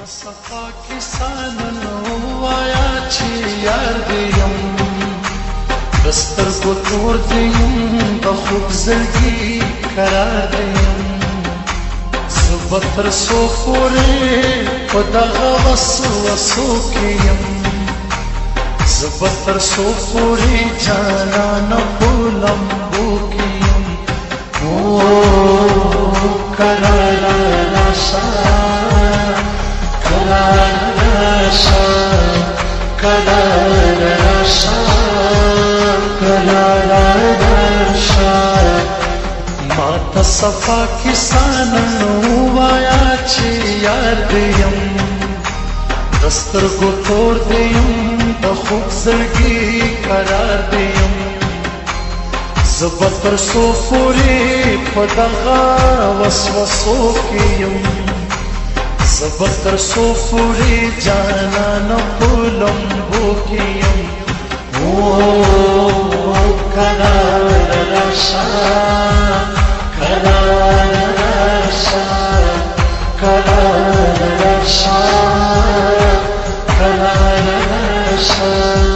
صفا کسان نو آیا چې یار دیم دسترګو تور دیم د خوب زړګي قرار دیم زه تر څو پورې په دغه وسوسو کې یم زه تر څو پورې جانانه په لمبو کې یم قرار راشه ماته صفا کسان نو آیا چې یار دیم دسترګو تور دیم د خوب زړګي قرار دیم زه به تر څو پورې په دغه وسوسو کې یم زه به تر څو پورې جانانه په لمبو کې یم قرار راشه قرار راشه قرار راشه قرار راشه